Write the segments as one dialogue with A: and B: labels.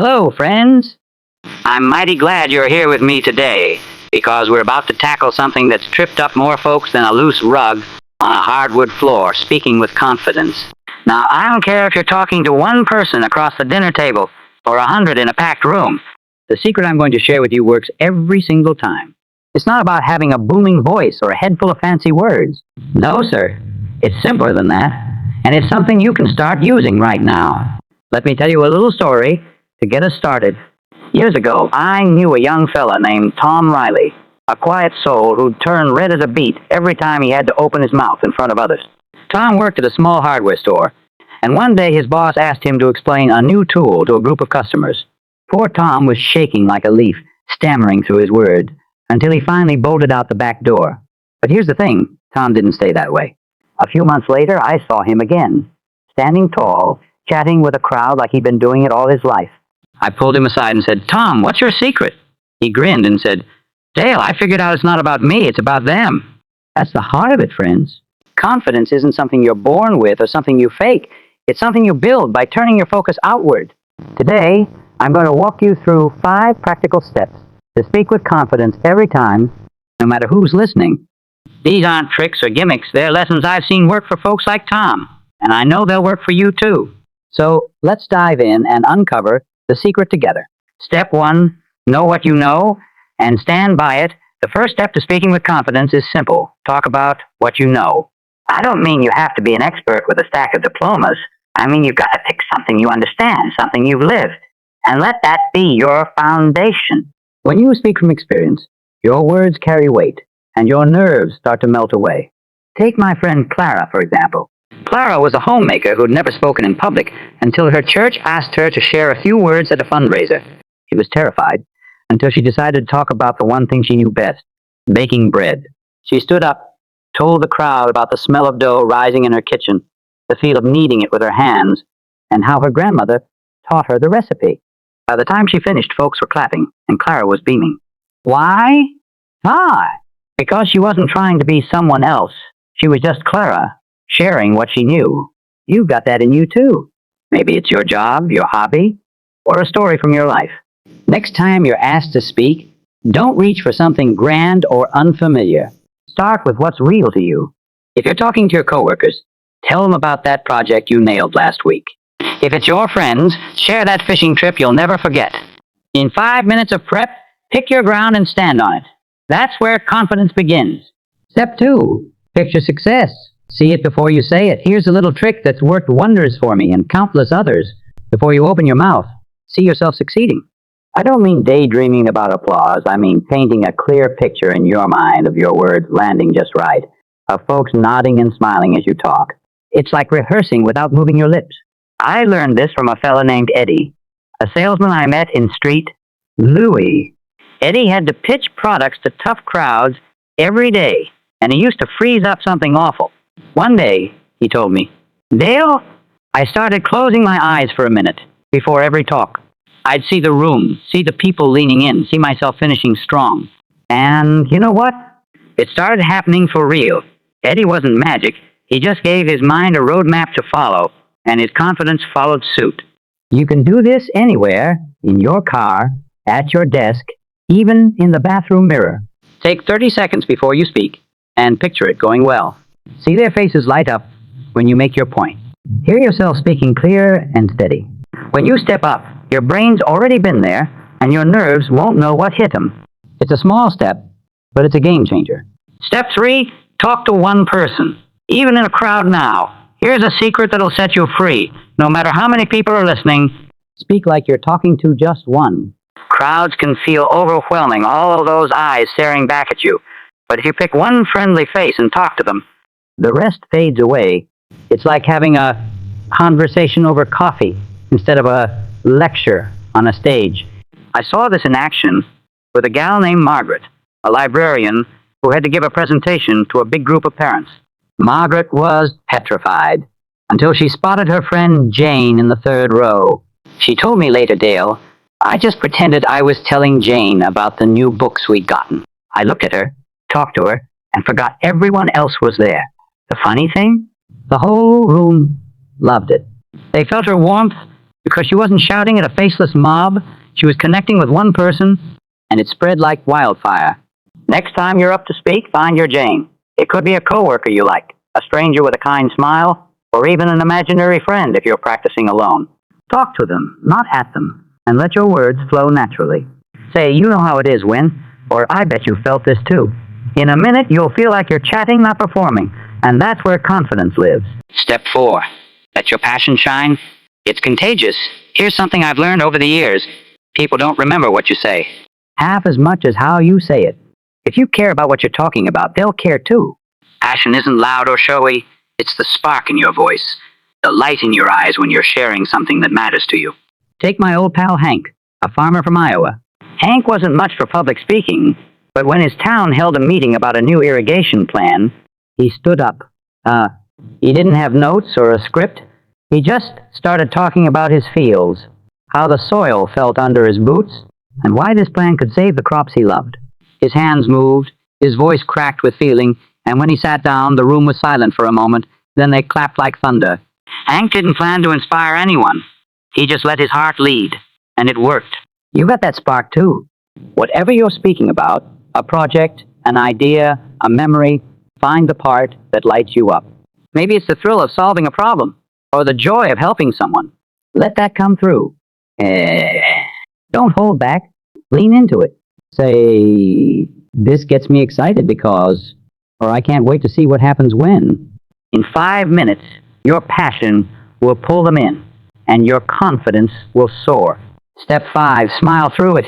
A: Hello, friends. I'm mighty glad you're here with me today, because we're about to tackle something that's tripped up more folks than a loose rug on a hardwood floor, speaking with confidence. Now, I don't care if you're talking to one person across the dinner table or 100 in a packed room. The secret I'm going to share with you works every single time. It's not about having a booming voice or a head full of fancy words. No, sir. It's simpler than that, and it's something you can start using right now. Let me tell you a little story to get us started. Years ago, I knew a young fella named Tom Riley, a quiet soul who'd turn red as a beet every time he had to open his mouth in front of others. Tom worked at a small hardware store, and one day his boss asked him to explain a new tool to a group of customers. Poor Tom was shaking like a leaf, stammering through his words, until he finally bolted out the back door. But here's the thing, Tom didn't stay that way. A few months later, I saw him again, standing tall, chatting with a crowd like he'd been doing it all his life. I pulled him aside and said, "Tom, what's your secret?" He grinned and said, "Dale, I figured out it's not about me, it's about them." That's the heart of it, friends. Confidence isn't something you're born with or something you fake. It's something you build by turning your focus outward. Today, I'm going to walk you through 5 practical steps to speak with confidence every time, no matter who's listening. These aren't tricks or gimmicks. They're lessons I've seen work for folks like Tom, and I know they'll work for you too. So let's dive in and uncover the secret together. Step 1, know what you know and stand by it. The first step to speaking with confidence is simple. Talk about what you know. I don't mean you have to be an expert with a stack of diplomas. I mean you've got to pick something you understand, something you've lived, and let that be your foundation. When you speak from experience, your words carry weight, and your nerves start to melt away. Take my friend Clara, for example. Clara was a homemaker who'd never spoken in public until her church asked her to share a few words at a fundraiser. She was terrified until she decided to talk about the one thing she knew best, baking bread. She stood up, told the crowd about the smell of dough rising in her kitchen, the feel of kneading it with her hands, and how her grandmother taught her the recipe. By the time she finished, folks were clapping, and Clara was beaming. Why? Because she wasn't trying to be someone else. She was just Clara, sharing what she knew. You've got that in you too. Maybe it's your job, your hobby, or a story from your life. Next time you're asked to speak, don't reach for something grand or unfamiliar. Start with what's real to you. If you're talking to your coworkers, tell them about that project you nailed last week. If it's your friends, share that fishing trip you'll never forget. In 5 minutes of prep, pick your ground and stand on it. That's where confidence begins. Step 2, picture success. See it before you say it. Here's a little trick that's worked wonders for me and countless others. Before you open your mouth, see yourself succeeding. I don't mean daydreaming about applause. I mean painting a clear picture in your mind of your words landing just right, of folks nodding and smiling as you talk. It's like rehearsing without moving your lips. I learned this from a fella named Eddie, a salesman I met in Street Louis. Eddie had to pitch products to tough crowds every day, and he used to freeze up something awful. One day, he told me, "Dale, I started closing my eyes for a minute before every talk. I'd see the room, see the people leaning in, see myself finishing strong. And you know what? It started happening for real. Eddie wasn't magic. He just gave his mind a roadmap to follow, and his confidence followed suit." You can do this anywhere, in your car, at your desk, even in the bathroom mirror. Take 30 seconds before you speak, and picture it going well. See their faces light up when you make your point. Hear yourself speaking clear and steady. When you step up, your brain's already been there, and your nerves won't know what hit them. It's a small step, but it's a game changer. Step 3, talk to one person. Even in a crowd now, here's a secret that'll set you free. No matter how many people are listening, speak like you're talking to just one. Crowds can feel overwhelming, all of those eyes staring back at you. But if you pick one friendly face and talk to them, the rest fades away. It's like having a conversation over coffee instead of a lecture on a stage. I saw this in action with a gal named Margaret, a librarian who had to give a presentation to a big group of parents. Margaret was petrified until she spotted her friend Jane in the 3rd row. She told me later, "Dale, I just pretended I was telling Jane about the new books we'd gotten. I looked at her, talked to her, and forgot everyone else was there. The funny thing? The whole room loved it. They felt her warmth Because she wasn't shouting at a faceless mob, she was connecting with one person, and it spread like wildfire. Next time you're up to speak, find your Jane. It could be a coworker you like, a stranger with a kind smile, or even an imaginary friend if you're practicing alone. Talk to them, not at them, and let your words flow naturally. Say, you know how it is, Win, or I bet you felt this too. In a minute, you'll feel like you're chatting, not performing, and that's where confidence lives. Step 4. Let your passion shine. It's contagious. Here's something I've learned over the years. People don't remember what you say. Half as much as how you say it. If you care about what you're talking about, they'll care too. Passion isn't loud or showy. It's the spark in your voice, the light in your eyes when you're sharing something that matters to you. Take my old pal Hank, a farmer from Iowa. Hank wasn't much for public speaking, but when his town held a meeting about a new irrigation plan, he stood up. He didn't have notes or a script. He just started talking about his fields, how the soil felt under his boots, and why this plan could save the crops he loved. His hands moved, his voice cracked with feeling, and when he sat down, the room was silent for a moment. Then they clapped like thunder. Hank didn't plan to inspire anyone. He just let his heart lead, and it worked. You got that spark too. Whatever you're speaking about, a project, an idea, a memory, find the part that lights you up. Maybe it's the thrill of solving a problem, or the joy of helping someone. Let that come through. Don't hold back. Lean into it. Say, this gets me excited because, or I can't wait to see what happens when. In 5 minutes, your passion will pull them in, and your confidence will soar. Step 5, smile through it,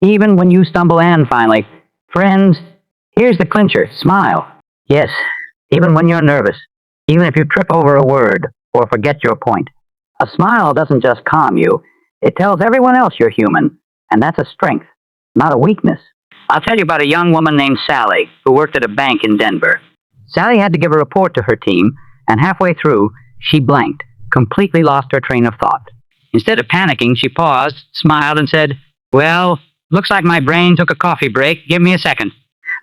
A: even when you stumble. And finally, friends, here's the clincher, smile. Yes, even when you're nervous, even if you trip over a word or forget your point. A smile doesn't just calm you, it tells everyone else you're human, and that's a strength, not a weakness. I'll tell you about a young woman named Sally who worked at a bank in Denver. Sally had to give a report to her team, and halfway through, she blanked, completely lost her train of thought. Instead of panicking, she paused, smiled, and said, "Well, looks like my brain took a coffee break. Give me a second."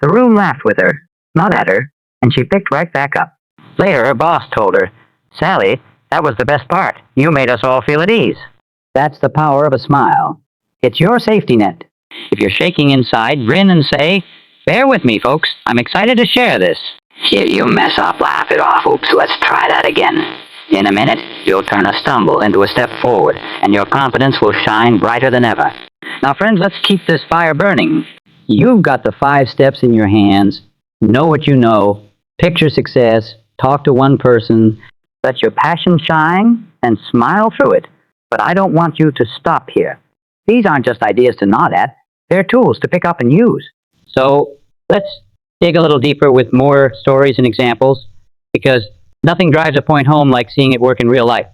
A: The room laughed with her, not at her, and she picked right back up. Later, her boss told her, "Sally, that was the best part. You made us all feel at ease." That's the power of a smile. It's your safety net. If you're shaking inside, grin and say, "Bear with me, folks. I'm excited to share this." If you mess up, laugh it off. Oops, let's try that again. In a minute, you'll turn a stumble into a step forward, and your confidence will shine brighter than ever. Now, friends, let's keep this fire burning. You've got the 5 steps in your hands. Know what you know. Picture success. Talk to one person. Let your passion shine and smile through it. But I don't want you to stop here. These aren't just ideas to nod at. They're tools to pick up and use. So let's dig a little deeper with more stories and examples, because nothing drives a point home like seeing it work in real life.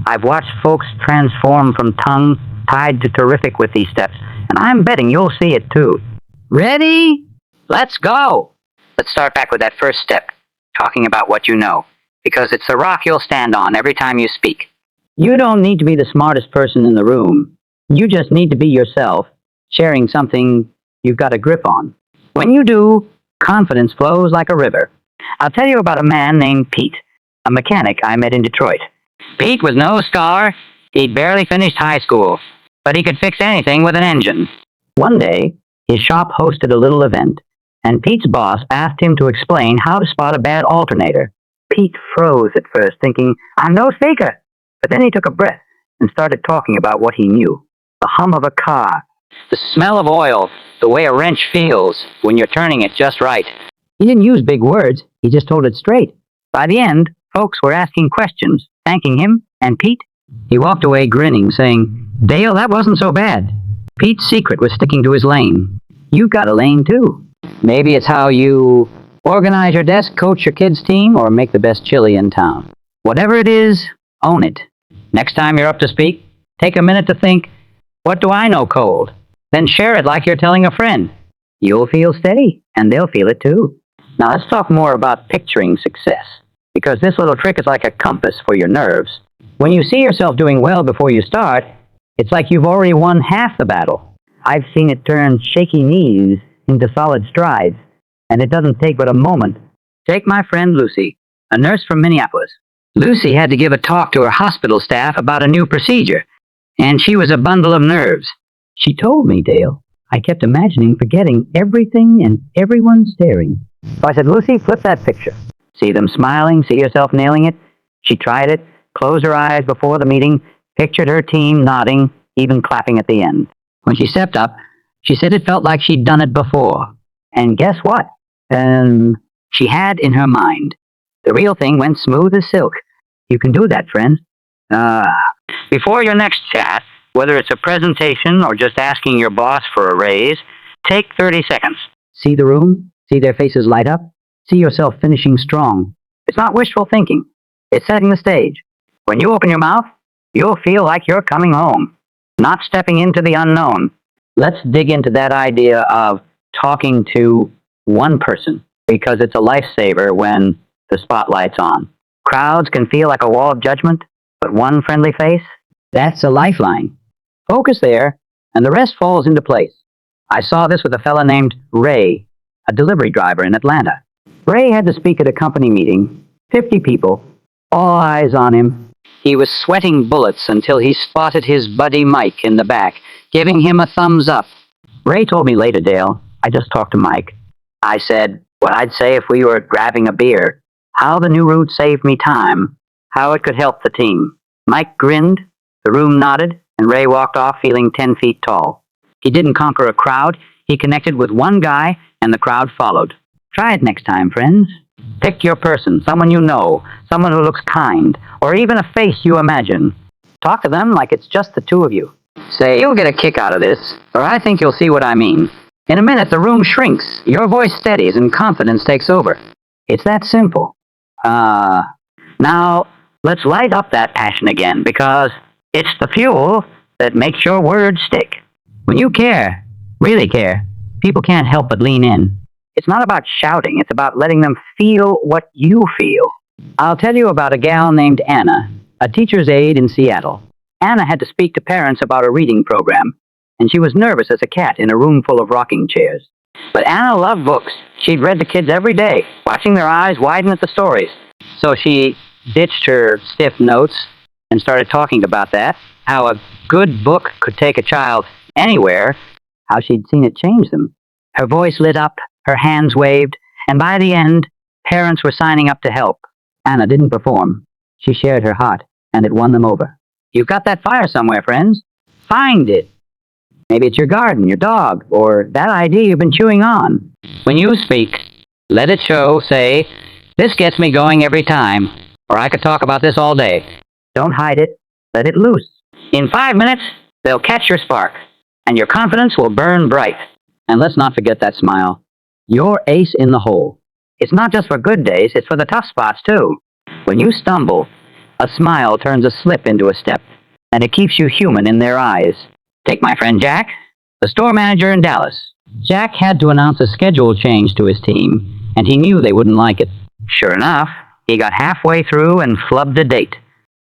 A: I've watched folks transform from tongue-tied to terrific with these steps, and I'm betting you'll see it too. Ready? Let's go! Let's start back with that first step, talking about what you know, because it's the rock you'll stand on every time you speak. You don't need to be the smartest person in the room. You just need to be yourself, sharing something you've got a grip on. When you do, confidence flows like a river. I'll tell you about a man named Pete, a mechanic I met in Detroit. Pete was no scholar. He'd barely finished high school, but he could fix anything with an engine. One day, his shop hosted a little event, and Pete's boss asked him to explain how to spot a bad alternator. Pete froze at first, thinking, "I'm no speaker." But then he took a breath and started talking about what he knew. The hum of a car, the smell of oil, the way a wrench feels when you're turning it just right. He didn't use big words, he just told it straight. By the end, folks were asking questions, thanking him, and Pete, he walked away grinning, saying, "Dale, that wasn't so bad." Pete's secret was sticking to his lane. You've got a lane too. Maybe it's how you organize your desk, coach your kids' team, or make the best chili in town. Whatever it is, own it. Next time you're up to speak, take a minute to think, what do I know cold? Then share it like you're telling a friend. You'll feel steady, and they'll feel it too. Now let's talk more about picturing success, because this little trick is like a compass for your nerves. When you see yourself doing well before you start, it's like you've already won half the battle. I've seen it turn shaky knees into solid strides, and it doesn't take but a moment. Take my friend Lucy, a nurse from Minneapolis. Lucy had to give a talk to her hospital staff about a new procedure, And she was a bundle of nerves. She told me, Dale. I kept imagining forgetting everything and everyone staring. So I said, Lucy, flip that picture. See them smiling, see yourself nailing it. She tried it, closed her eyes before the meeting, pictured her team nodding, even clapping at the end. When she stepped up, she said it felt like she'd done it before. And guess what? She had in her mind. The real thing went smooth as silk. You can do that, friend. Before your next chat, whether it's a presentation or just asking your boss for a raise, take 30 seconds. See the room? See their faces light up? See yourself finishing strong. It's not wishful thinking. It's setting the stage. When you open your mouth, you'll feel like you're coming home, not stepping into the unknown. Let's dig into that idea of talking to one person, because it's a lifesaver when the spotlight's on. Crowds can feel like a wall of judgment, but one friendly face, that's a lifeline. Focus there, and the rest falls into place. I saw this with a fella named Ray, a delivery driver in Atlanta. Ray had to speak at a company meeting, 50 people, all eyes on him. He was sweating bullets until he spotted his buddy Mike in the back, giving him a thumbs up. Ray told me later, Dale, I just talked to Mike. I said what I'd say if we were grabbing a beer, how the new route saved me time, how it could help the team. Mike grinned, the room nodded, and Ray walked off feeling 10 feet tall. He didn't conquer a crowd, he connected with one guy, and the crowd followed. Try it next time, friends. Pick your person, someone you know, someone who looks kind, or even a face you imagine. Talk to them like it's just the two of you. Say, you'll get a kick out of this, or I think you'll see what I mean. In a minute, the room shrinks, your voice steadies, and confidence takes over. It's that simple. Now, let's light up that passion again, because it's the fuel that makes your words stick. When you care, really care, people can't help but lean in. It's not about shouting, it's about letting them feel what you feel. I'll tell you about a gal named Anna, a teacher's aide in Seattle. Anna had to speak to parents about a reading program, and she was nervous as a cat in a room full of rocking chairs. But Anna loved books. She'd read the kids every day, watching their eyes widen at the stories. So she ditched her stiff notes and started talking about that, how a good book could take a child anywhere, how she'd seen it change them. Her voice lit up, her hands waved, and by the end, parents were signing up to help. Anna didn't perform. She shared her heart, and it won them over. You've got that fire somewhere, friends. Find it. Maybe it's your garden, your dog, or that idea you've been chewing on. When you speak, let it show. Say, this gets me going every time, or I could talk about this all day. Don't hide it. Let it loose. In 5 minutes, they'll catch your spark, and your confidence will burn bright. And let's not forget that smile. You're ace in the hole. It's not just for good days, it's for the tough spots, too. When you stumble, a smile turns a slip into a step, and it keeps you human in their eyes. Take my friend Jack, the store manager in Dallas. Jack had to announce a schedule change to his team, and he knew they wouldn't like it. Sure enough, he got halfway through and flubbed a date.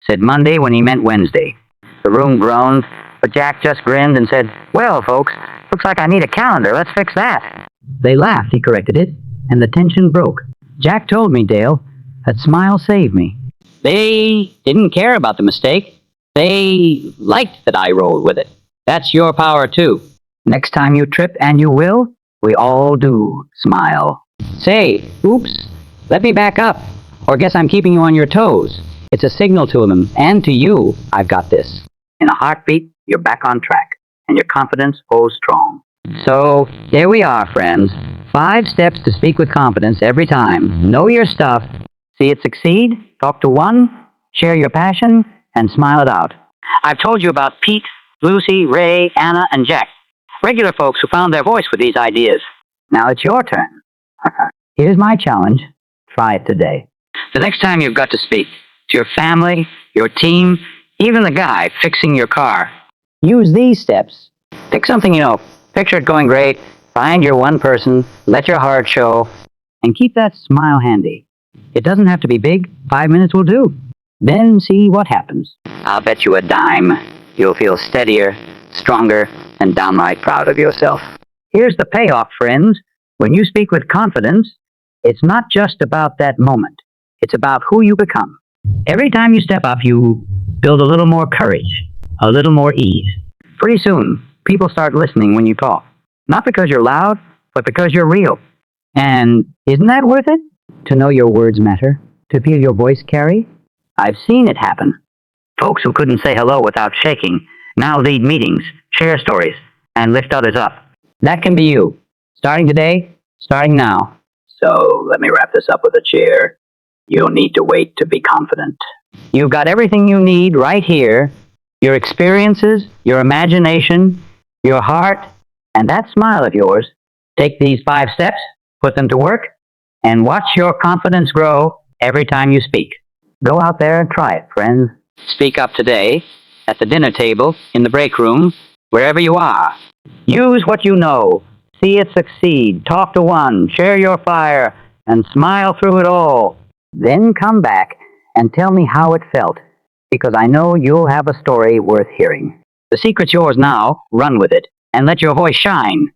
A: Said Monday when he meant Wednesday. The room groaned, but Jack just grinned and said, well, folks, looks like I need a calendar. Let's fix that. They laughed, he corrected it, and the tension broke. Jack told me, Dale, that smile saved me. They didn't care about the mistake. They liked that I rolled with it. That's your power, too. Next time you trip, and you will, we all do smile. Say, oops, let me back up, or guess I'm keeping you on your toes. It's a signal to them, and to you, I've got this. In a heartbeat, you're back on track, and your confidence holds strong. So, there we are, friends. 5 steps to speak with confidence every time. Know your stuff, see it succeed, talk to one, share your passion, and smile it out. I've told you about Pete, Lucy, Ray, Anna, and Jack. Regular folks who found their voice with these ideas. Now it's your turn. Here's my challenge. Try it today. The next time you've got to speak to your family, your team, even the guy fixing your car, use these steps. Pick something you know. Picture it going great. Find your one person. Let your heart show. And keep that smile handy. It doesn't have to be big. 5 minutes will do. Then see what happens. I'll bet you a dime. You'll feel steadier, stronger, and downright proud of yourself. Here's the payoff, friends. When you speak with confidence, it's not just about that moment. It's about who you become. Every time you step up, you build a little more courage, a little more ease. Pretty soon, people start listening when you talk. Not because you're loud, but because you're real. And isn't that worth it? To know your words matter, to feel your voice carry? I've seen it happen. Folks who couldn't say hello without shaking now lead meetings, share stories, and lift others up. That can be you. Starting today, starting now. So let me wrap this up with a cheer. You don't need to wait to be confident. You've got everything you need right here. Your experiences, your imagination, your heart, and that smile of yours. Take these 5 steps, put them to work, and watch your confidence grow every time you speak. Go out there and try it, friends. Speak up today, at the dinner table, in the break room, wherever you are. Use what you know. See it succeed. Talk to one. Share your fire. And smile through it all. Then come back and tell me how it felt, because I know you'll have a story worth hearing. The secret's yours now. Run with it, and let your voice shine.